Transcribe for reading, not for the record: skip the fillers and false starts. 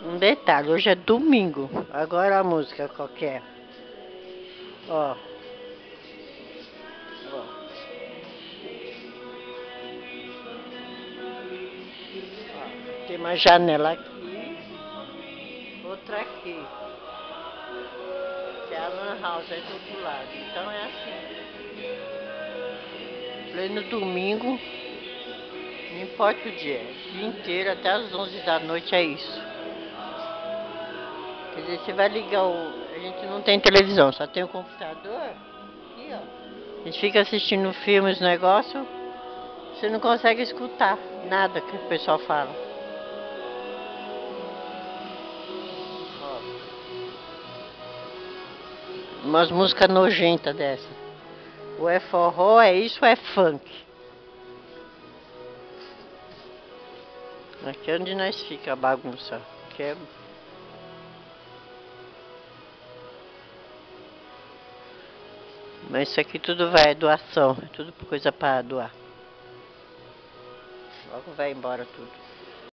Um detalhe, hoje é domingo. Agora a música qualquer. Ó. Ó. Ó. Tem uma janela aqui, outra aqui. Que é a Lan House aí do outro lado. Então é assim. Pleno domingo, não importa o dia. O dia inteiro, até as 11 da noite é isso. Quer dizer, você vai ligar o... A gente não tem televisão, só tem o computador. Aqui, ó. A gente fica assistindo filmes, negócio. Você não consegue escutar nada que o pessoal fala. Ó. Umas músicas nojentas dessa. Ou é forró, é isso ou é funk. Aqui é onde nós fica a bagunça. Aqui é... Mas isso aqui tudo vai, é doação. É tudo coisa pra doar. Logo vai embora tudo.